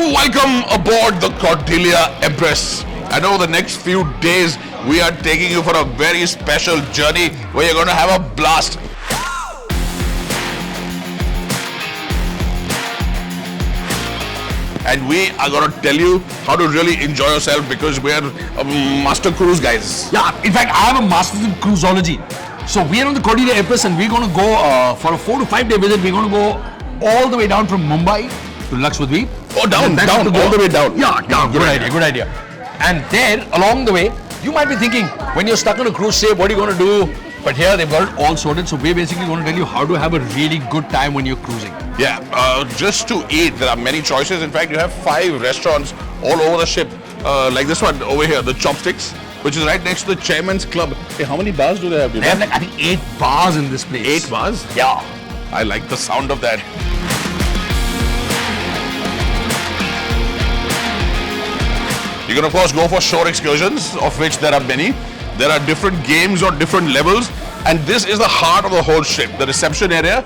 Welcome aboard the Cordelia Empress. I know the next few days we are taking you for a very special journey where you're going to have a blast. And we are going to tell you how to really enjoy yourself because we are master cruise guys. Yeah, in fact, I have a master's in cruiseology. So we are on the Cordelia Empress and we're going to go for a 4 to 5 day visit. We're going to go all the way down from Mumbai to Lakshadweep. Oh, down, all the way down. Yeah, down. Good idea. And then along the way, you might be thinking, when you're stuck on a cruise ship, what are you going to do? But here they've got it all sorted. So we're basically going to tell you how to have a really good time when you're cruising. Yeah, just to eat, there are many choices. In fact, you have 5 restaurants all over the ship. Like this one over here, the Chopsticks, which is right next to the Chairman's Club. Hey, how many bars do they have? They have like, I think 8 bars in this place. 8 bars? Yeah. I like the sound of that. You can of course go for shore excursions, of which there are many. There are different games on different levels, and this is the heart of the whole ship, the reception area.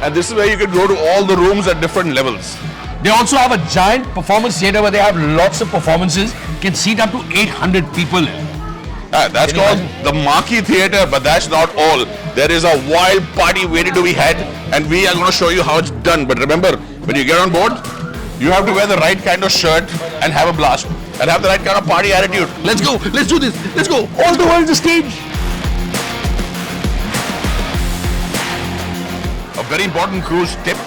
And this is where you can go to all the rooms at different levels. They also have a giant performance theatre where they have lots of performances. Can seat up to 800 people. That's called the Marquee Theatre, but that's not all. There is a wild party waiting to be had, and we are going to show you how it's done. But remember, when you get on board, you have to wear the right kind of shirt and have a blast and have the right kind of party attitude. Let's go. Let's do this. Let's go. All the world's a stage. A very important cruise tip.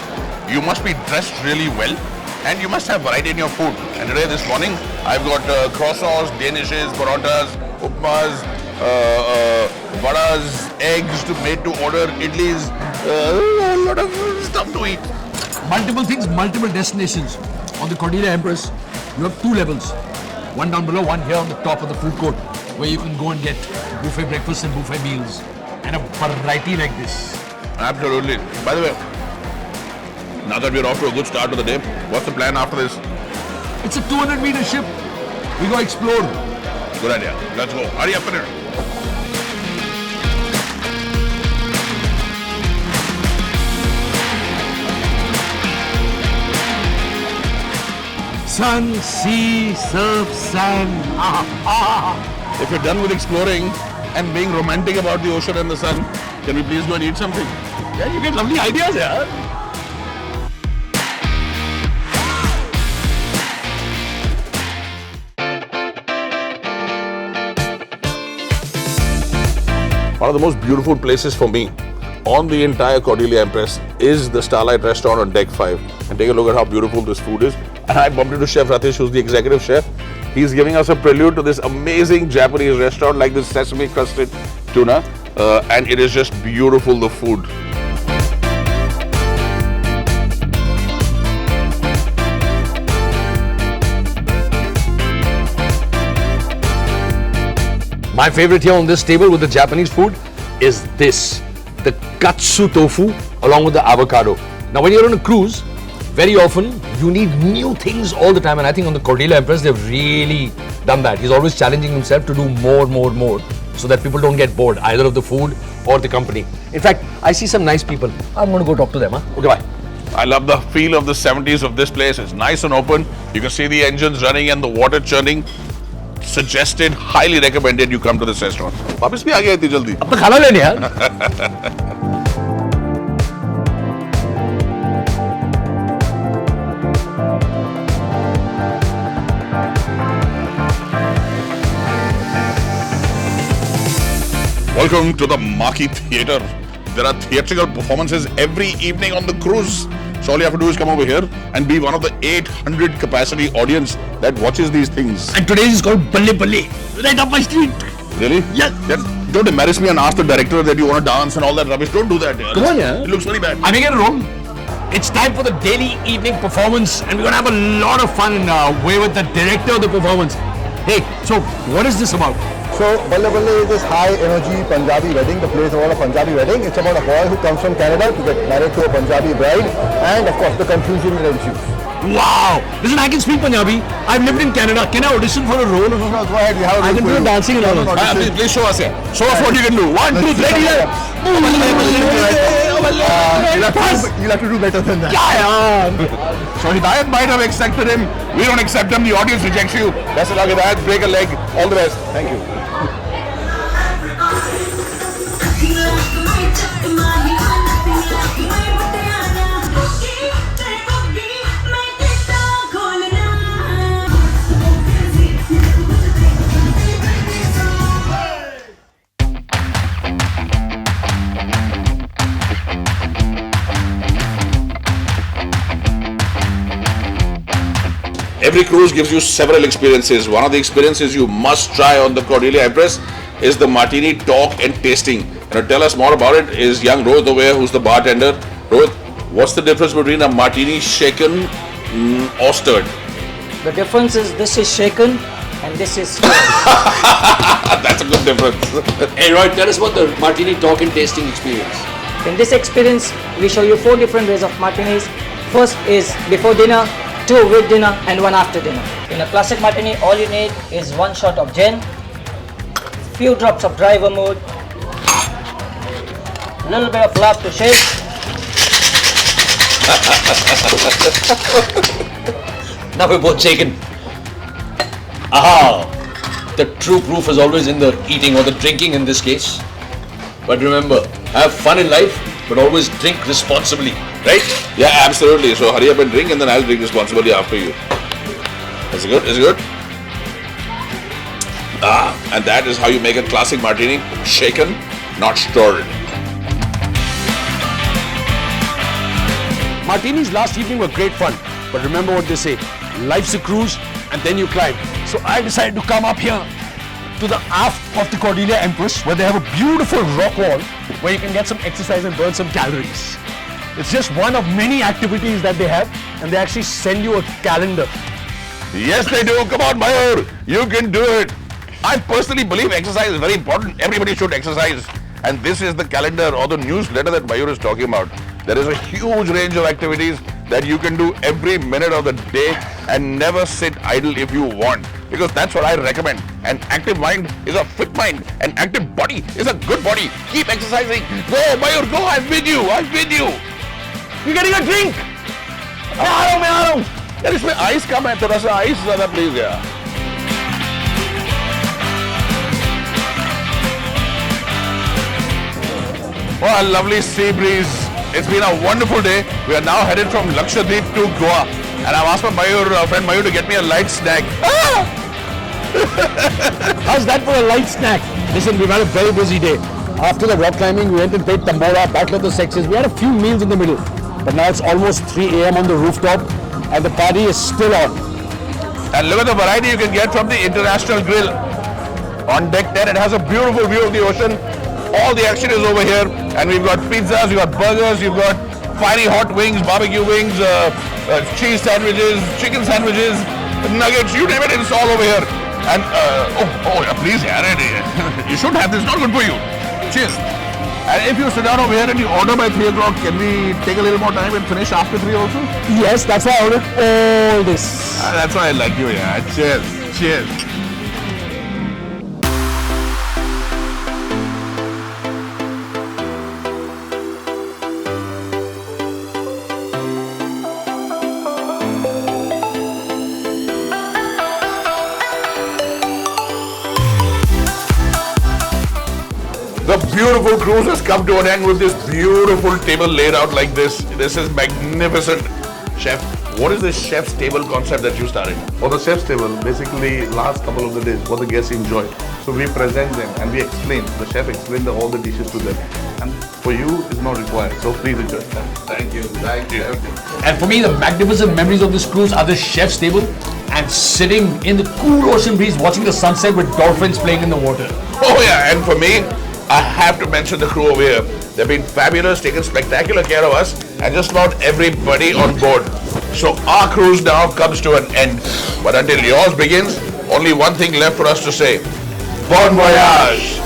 You must be dressed really well and you must have variety in your food. And today, this morning, I've got croissants, danishes, parotas, upmas, vadas, eggs made to order, idlis, a lot of stuff to eat. Multiple things, multiple destinations. On the Cordelia Empress, you have 2 levels. One down below, one here on the top of the food court, where you can go and get buffet breakfast and buffet meals. And a variety like this. Absolutely. By the way, now that we're off to a good start to the day, what's the plan after this? It's a 200-meter ship. We go explore. Good idea. Let's go. Hurry up in it. Sun, sea, surf, sand. If you're done with exploring and being romantic about the ocean and the sun, can we please go and eat something? Yeah, you get lovely ideas, yeah. One of the most beautiful places for me on the entire Cordelia Empress is the Starlight Restaurant on Deck 5. And take a look at how beautiful this food is. And I bumped into Chef Ratish, who's the executive chef. He's giving us a prelude to this amazing Japanese restaurant like this sesame crusted tuna. And it is just beautiful, the food. My favorite here on this table with the Japanese food is this, the katsu tofu along with the avocado. Now when you're on a cruise, very often you need new things all the time, and I think on the Cordelia Empress they've really done that. He's always challenging himself to do more so that people don't get bored either of the food or the company. In fact, I see some nice people. I'm going to go talk to them. Okay, bye. I love the feel of the 70s of this place. It's nice and open. You can see the engines running and the water churning. Suggested, highly recommended you come to this restaurant. वापस भी आ गया इतनी जल्दी. अब तो खाना लेने यार. Welcome to the Marquee Theatre. There are theatrical performances every evening on the cruise. So all you have to do is come over here and be one of the 800 capacity audience that watches these things. And today's is called Balle Balle, right up my street. Really? Yes. Don't embarrass me and ask the director that you want to dance and all that rubbish. Don't do that. Come on, yeah. It looks very bad. I may get it wrong. It's time for the daily evening performance, and we're gonna have a lot of fun way with the director of the performance. Hey, so what is this about? So Balle Balle is this high energy Punjabi wedding, the place about a Punjabi wedding. It's about a boy who comes from Canada to get married to a Punjabi bride, and of course the confusion that ensues. Wow! Listen, I can speak Punjabi. I've lived in Canada. Can I audition for a role? No, go ahead. We have I can do dancing and all. Please show us here. Show us what you can do. 1, 2, 3. You'll have to do better than that. So Hidayat might have accepted him. We don't accept him. The audience rejects you. Best of luck, Hidayat. Break a leg. All the best. Thank you. Every cruise gives you several experiences. One of the experiences you must try on the Cordelia Empress is the martini talk and tasting. Tell us more about it is young Rohit over here, who's the bartender. Rohit, what's the difference between a martini shaken or stirred? The difference is this is shaken and this is stirred. That's a good difference. Hey, Rohit, tell us about the martini talk and tasting experience. In this experience, we show you 4 different ways of martinis. First is before dinner, 2 with dinner, and 1 after dinner. In a classic martini, all you need is 1 shot of gin, few drops of dry vermouth, a little bit of love to shake. Now we're both shaken. Aha! The true proof is always in the eating or the drinking in this case. But remember, have fun in life, but always drink responsibly, right? Yeah, absolutely. So hurry up and drink, and then I'll drink responsibly after you. Is it good? Is it good? And that is how you make a classic martini. Shaken, not stirred. Martinis last evening were great fun, but remember what they say, life's a cruise and then you climb. So I decided to come up here to the aft of the Cordelia Empress, where they have a beautiful rock wall where you can get some exercise and burn some calories. It's just one of many activities that they have, and they actually send you a calendar. Yes, they do. Come on, Mayur. You can do it. I personally believe exercise is very important. Everybody should exercise. And this is the calendar or the newsletter that Mayur is talking about. There is a huge range of activities that you can do every minute of the day and never sit idle if you want. Because that's what I recommend. An active mind is a fit mind. An active body is a good body. Keep exercising. Go, Mayur, go. I'm with you. I'm with you. You're getting a drink. मैं आ रहा हूँ. यार इसमें ice कम है, थोड़ा सा ice ज़्यादा please यार. Oh, a lovely sea breeze. It's been a wonderful day. We are now headed from Lakshadweep to Goa. And I've asked my friend Mayur to get me a light snack. How's that for a light snack? Listen, we've had a very busy day. After the rock climbing, we went and played Tambora, Battle of the Sexes. We had a few meals in the middle. But now it's almost 3 a.m. on the rooftop and the party is still on. And look at the variety you can get from the International Grill. On deck 10, it has a beautiful view of the ocean. All the action is over here. And we've got pizzas, you've got burgers, you've got fiery hot wings, barbecue wings, cheese sandwiches, chicken sandwiches, nuggets, you name it, it's all over here. And, please, you should have this, not good for you. Cheers. And if you sit down over here and you order by 3 o'clock, can we take a little more time and finish after 3 also? Yes, that's why I ordered all this. That's why I like you, yeah. Cheers. Cheers. The beautiful cruise has come to an end with this beautiful table laid out like this. This is magnificent. Chef, what is this chef's table concept that you started? For the chef's table, basically last couple of the days, what the guests enjoy. So we present them and we explain. The chef explains all the dishes to them. And for you, it's not required. So please enjoy. Thank you. Thank you. And for me, the magnificent memories of this cruise are the chef's table and sitting in the cool ocean breeze watching the sunset with dolphins playing in the water. Oh yeah, and for me, I have to mention the crew over here. They've been fabulous, taken spectacular care of us, and just about everybody on board. So our cruise now comes to an end. But until yours begins, only one thing left for us to say. Bon voyage!